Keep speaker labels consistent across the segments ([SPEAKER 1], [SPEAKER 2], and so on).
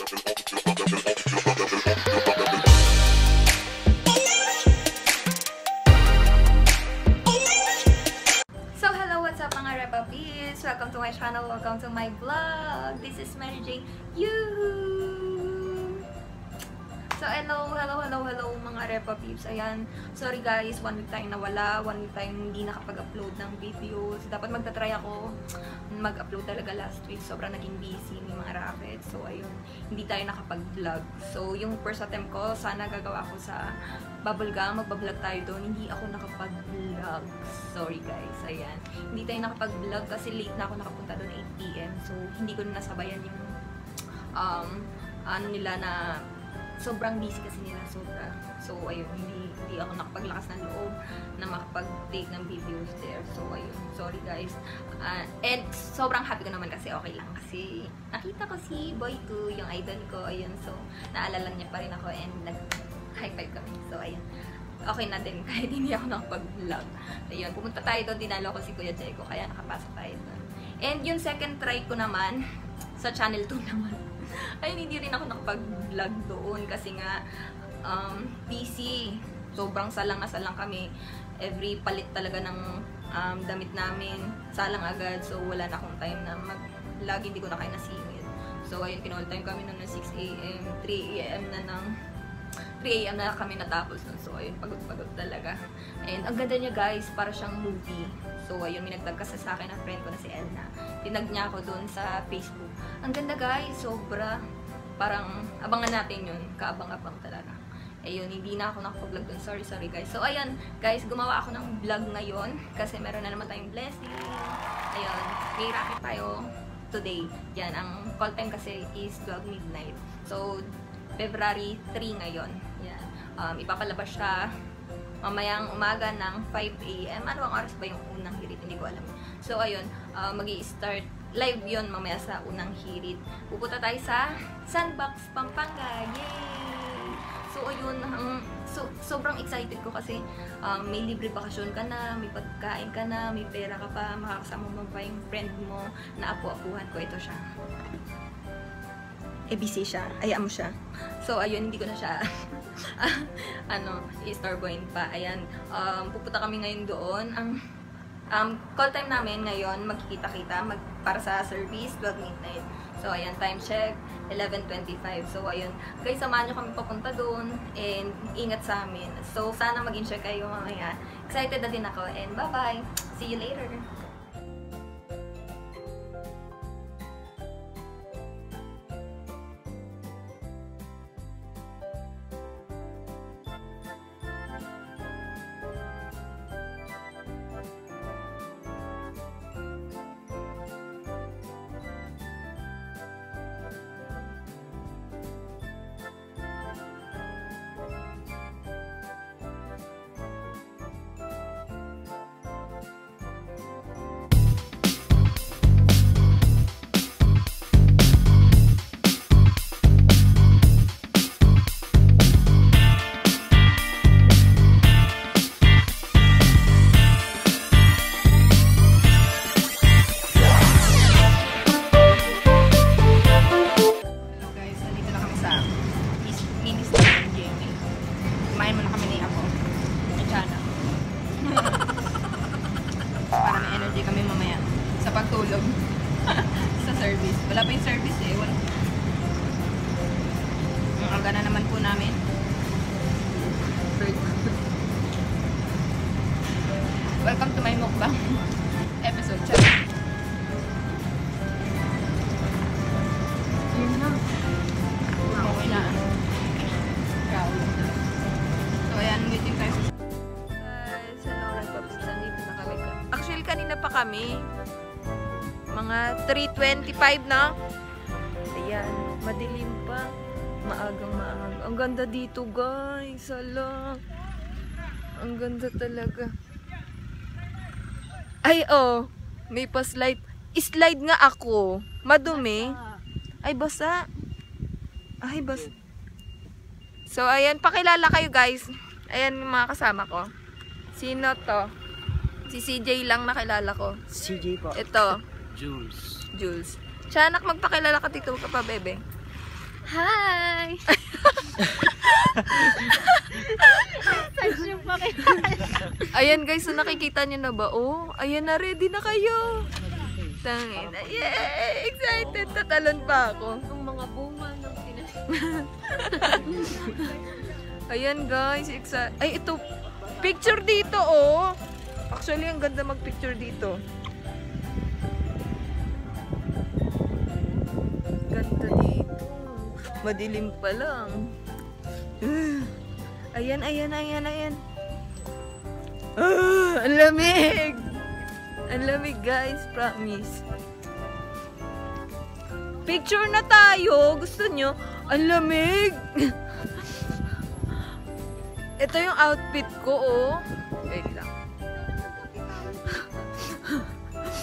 [SPEAKER 1] So hello, what's up mga Repa Peeps? Welcome to my channel, welcome to my vlog. This is Mary Jane. So hello mga Repa Peeps. Ayan, sorry guys, 1 week tayong nawala, 1 week tayong hindi nakapag-upload ng videos. Dapat magta-try ako mag-upload talaga last week. Sobrang naging busy ni mga racket. So ayun, hindi tayo nakapag-vlog. So yung first attempt ko, sana gagawa ko sa Bubblegum, magbablog tayo doon. Hindi ako nakapag-vlog. Sorry guys, ayan. Hindi tayo nakapag-vlog kasi late na ako nakapunta doon 8 PM. So hindi ko na nasabayan yung ano nila na sobrang busy kasi nila, sobra. So ayun, hindi ako nakapaglakas ng loob na makapag-take ng videos there. So ayun, sorry guys. And sobrang happy ko naman kasi okay lang. Kasi nakita ko si Boy 2, yung idol ko. Ayun, so naalala niya pa rin ako and nag-high five kami. So ayun, okay na din kahit hindi ako nakapag-vlog. Ayun, pumunta tayo doon, dinalo ko si Kuya Jeko, kaya nakapasok tayo doon. And yung second try ko naman, sa channel 2 naman, ay hindi rin ako nakapag-vlog doon kasi nga busy. Sobrang salang na salang kami. Every palit talaga ng damit namin, salang agad. So wala na akong time na mag-vlog, hindi ko na kaya nasingit. So ayun, kinall time kami noon ng 6 AM, 3 AM na kami natapos nun. So ayun, pagod-pagod talaga. And ang ganda niya guys, para siyang movie. So ayun, may nagtag kasi sa akin na friend ko na si Elna. Tinag niya ako doon sa Facebook. Ang ganda guys, sobra. Parang abangan natin yun, kaabang-abang talaga. Ayun, hindi na ako nakapag-vlog doon. Sorry guys. So ayun guys, gumawa ako ng vlog ngayon kasi meron na naman tayong blessing. Ayun, may racket tayo today. Yan, ang call time kasi is 12 midnight. So February 3 ngayon. Yan. Ipapalabas siya mamayang umaga ng 5 AM. Ano ang oras ba yung unang hirit? Hindi ko alam. So, ayun. Mag-i-start live yon mamaya sa unang hirit. Pupunta tayo sa Sandbox, Pampanga. Yay! So, ayun. Sobrang excited ko kasi may libre bakasyon ka na, may pagkain ka na, may pera ka pa, makakasama mo pa yung friend mo na apu-apuhan ko. Ito siya. ABC siya. Ayaan mo siya. So, ayun, hindi ko na siya i-starboin pa. Ayan, pupunta kami ngayon doon. Ang call time namin ngayon, magkikita-kita para sa service, 12 midnight. So, ayan, time check, 11:25. So, ayun, guys, samahan nyo kami papunta doon and ingat sa amin. So, sana mag-enjoy kayo mamaya. Excited na din ako and bye-bye! See you later! Pagtulog sa service. Wala pa yung service eh. Wala. Ang aga na naman po namin. Welcome to my mukbang episode. Yun na. Okay na. So ayan, waiting tayo. Guys, hello, nagpapisan dito na kami. Actually, kanina pa kami. Mga 3:25 na. Ayan, madilim pa. Maagang. Ang ganda dito, guys. Hala. Ang ganda talaga. Ay, oh. May pa-slide. Slide nga ako. Madumi. Ay, basa. Ay, basa. So, ayan. Pakilala kayo, guys. Ayan yung mga kasama ko. Sino to? Si CJ lang nakilala ko.
[SPEAKER 2] CJ po.
[SPEAKER 1] Ito.
[SPEAKER 2] Jules.
[SPEAKER 1] Tiyanak, magpakilala ka dito ka pa, bebe.
[SPEAKER 2] Hi!
[SPEAKER 1] Ayan guys, so nakikita nyo na ba? Oh, ayan na, ready na kayo. Tangin. Yay! Excited! Tatalon pa ako.
[SPEAKER 2] Ang mga bunga ng
[SPEAKER 1] Ayan guys, excited. Ay, ito. Picture dito, oh. Actually, ang ganda mag-picture dito. Ganda dito. Madilim pa lang. Ayan, ayan, ayan, ayan. Ang lamig! Ang lamig guys, promise. Picture na tayo. Gusto nyo? Ang lamig! Ito yung outfit ko, oh. Wait lang.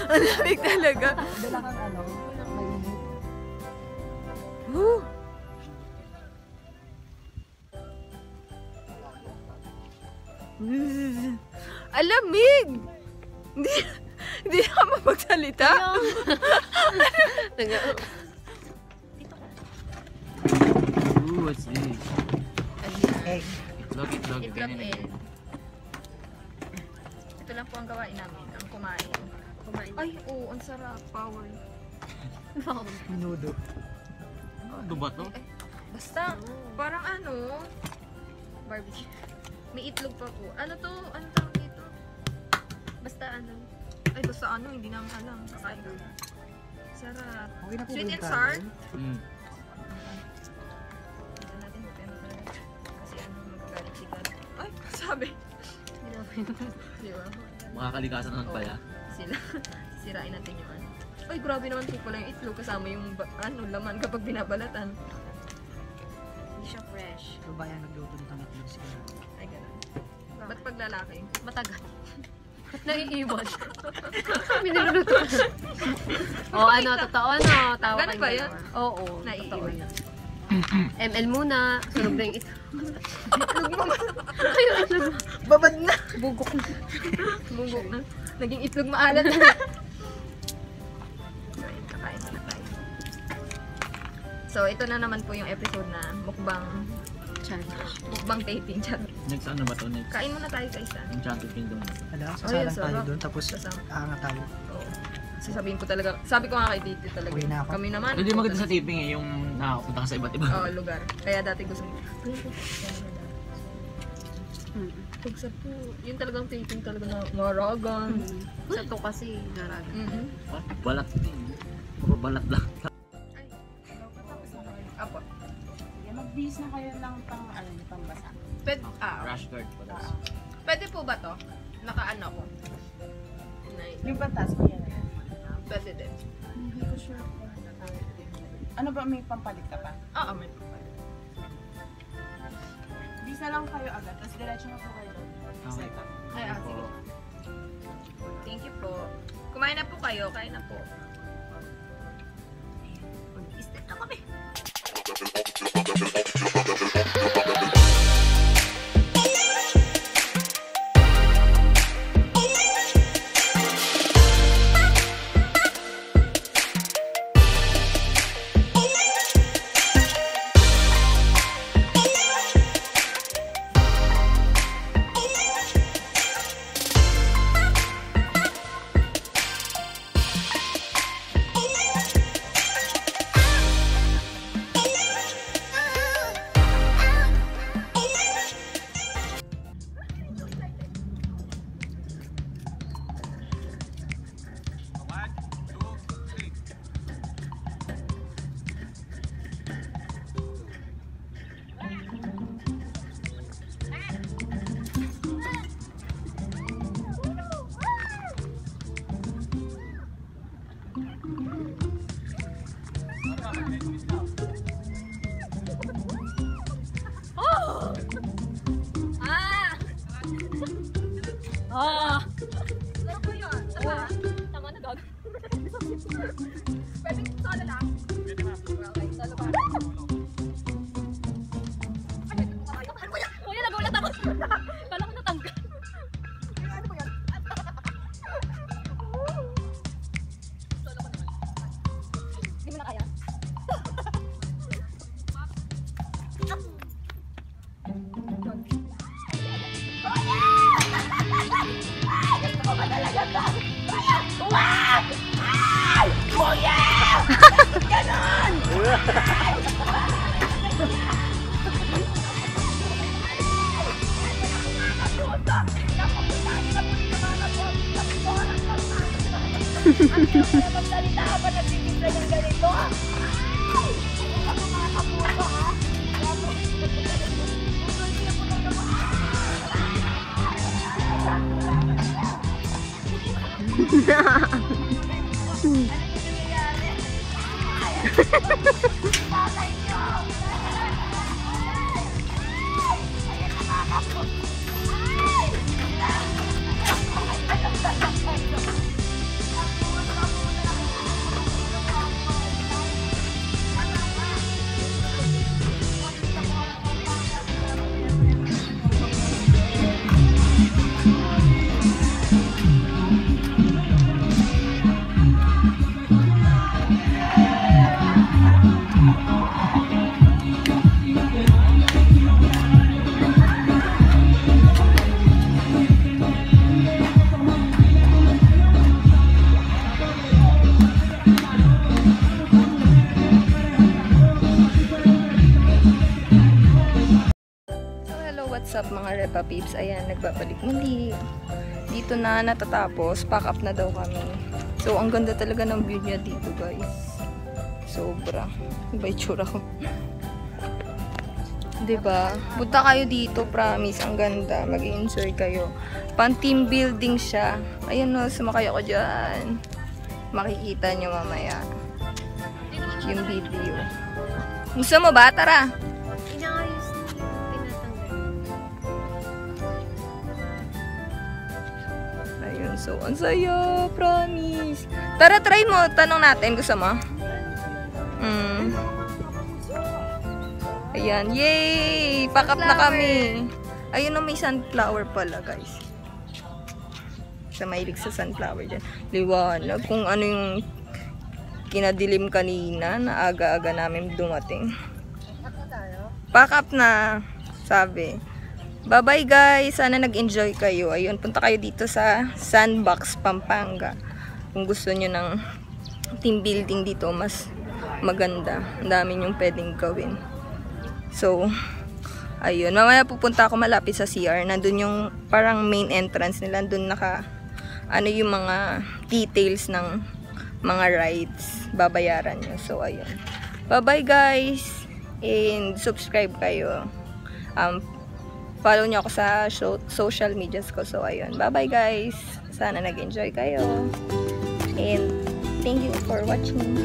[SPEAKER 1] Ang lamig talaga.
[SPEAKER 3] Dala kang ano, mainit.
[SPEAKER 1] Woo! Ang lamig! Hindi na ako magsalita.
[SPEAKER 4] Ooh, what's this?
[SPEAKER 3] Egg.
[SPEAKER 4] Itlog, itlog.
[SPEAKER 1] Itlog
[SPEAKER 4] Ganyan
[SPEAKER 1] and
[SPEAKER 4] na.
[SPEAKER 1] ito lang po ang gawain namin, ang kumain. Ay, oo, ang sarap. Power.
[SPEAKER 3] Minudo.
[SPEAKER 4] Ano ba to?
[SPEAKER 1] Basta, parang ano, barbecue. May itlog pa po. Ano to? Ano tawag dito?
[SPEAKER 2] Basta ano.
[SPEAKER 1] Ay, basta ano, hindi namin alam. Kakain ko. Sarap.
[SPEAKER 3] Okay na po
[SPEAKER 1] Sweet
[SPEAKER 3] ba
[SPEAKER 1] and
[SPEAKER 3] yung
[SPEAKER 1] sour?
[SPEAKER 3] kanin?
[SPEAKER 1] Ito natin mo talaga. Kasi ano, magagalit si God. Ay, sabi. Di ba?
[SPEAKER 4] Makakalikasan naman pala.
[SPEAKER 1] Sila. Sirain natin yung ano. Ay, grabe naman po pala yung itlog kasama yung ano, laman kapag binabalatan.
[SPEAKER 2] Hindi siya fresh.
[SPEAKER 3] Babae ang nagluto ng itlog siguro.
[SPEAKER 1] Ay, ganun. Ba't pag lalaki?
[SPEAKER 2] Matagal. Naiiwan. Kami niluluto. Oh, ano, totoo no. Tawa
[SPEAKER 1] Ganun
[SPEAKER 2] kayo
[SPEAKER 1] ba yun?
[SPEAKER 2] dalawa. Oo,
[SPEAKER 1] Naiiwan.
[SPEAKER 2] totoo yun. ML muna, sunog na yung ito.
[SPEAKER 1] Itlog mo.
[SPEAKER 2] Kayo itlog.
[SPEAKER 1] Babad na.
[SPEAKER 2] Bugok na.
[SPEAKER 1] Bungok na. Naging itlog maalat na. Ayun, kakain na tayo. So, ito na naman po yung episode na mukbang taping. Charot.
[SPEAKER 4] Next ano ba to? Next
[SPEAKER 1] Kain muna tayo guys.
[SPEAKER 4] Enchanted Kingdom.
[SPEAKER 3] Alam,
[SPEAKER 1] Ay,
[SPEAKER 3] sasalang tayo
[SPEAKER 1] sarap.
[SPEAKER 3] doon, tapos
[SPEAKER 1] Sasama.
[SPEAKER 3] aangat tayo.
[SPEAKER 1] Oo. Sasabihin ko talaga. Sabi ko nga kay Dito talaga.
[SPEAKER 3] Uwi na ako.
[SPEAKER 1] Kami naman.
[SPEAKER 4] Hindi maganda sa taping eh, yung nakakapunta ka sa iba't iba.
[SPEAKER 1] Oo, lugar. Kaya dati gusto mo. Pagsa po. Yun talagang taping talaga na maragan.
[SPEAKER 2] Sa to kasi, naraga.
[SPEAKER 4] Balat din. Puro balat lang.
[SPEAKER 1] Apo.
[SPEAKER 5] Sige, mag-bis na kayo lang pang, ano, pambasa.
[SPEAKER 1] Pwede,
[SPEAKER 4] Rash guard pala.
[SPEAKER 1] pwede po ba to? Nakaano ko?
[SPEAKER 5] Yung batas mo yan.
[SPEAKER 1] Pwede din.
[SPEAKER 5] Hindi ko sure kung ano ba, may pampalit ka pa?
[SPEAKER 1] Oo, may papalit.
[SPEAKER 5] Bis na lang kayo agad, tapos diretso na po kayo.
[SPEAKER 4] Okay.
[SPEAKER 1] Ay, sige. Thank you po. Kumain na po kayo. Kain na po. Mag-step na kami. What's up mga Repa Peeps? Ayan, nagbabalik muli. Dito na natatapos. Pack up na daw kami. So, ang ganda talaga ng view niya dito, guys. Sobra. Iba itsura ko. Diba? Punta kayo dito, promise. Ang ganda. Mag-enjoy kayo. Pang team building siya. Ayan o, sumakay ako dyan. Makikita nyo mamaya yung video. Gusto mo ba? Tara!
[SPEAKER 2] Inaayos na tinatanggal.
[SPEAKER 1] Ayun, so, ang saya, promise. Tara, try mo. Tanong natin, gusto mo? Ayan, yay! Pack up na kami. Ayun na, may sunflower pala, guys. Sa mahilig sa sunflower dyan. Liwanag kung ano yung kinadilim kanina na aga-aga namin dumating. Pack up na, sabi. Bye-bye guys! Sana nag-enjoy kayo. Ayun, punta kayo dito sa Sandbox, Pampanga. Kung gusto nyo ng team building dito, mas maganda. Ang dami nyong pwedeng gawin. So, ayun. Mamaya pupunta ako malapit sa CR. Nandun yung parang main entrance nila. Nandun ano yung mga details ng mga rides. Babayaran nyo. So, ayun. Bye-bye guys! And subscribe kayo. Follow nyo ako sa social medias ko. So, ayun. Bye-bye guys! Sana nag-enjoy kayo. And thank you for watching.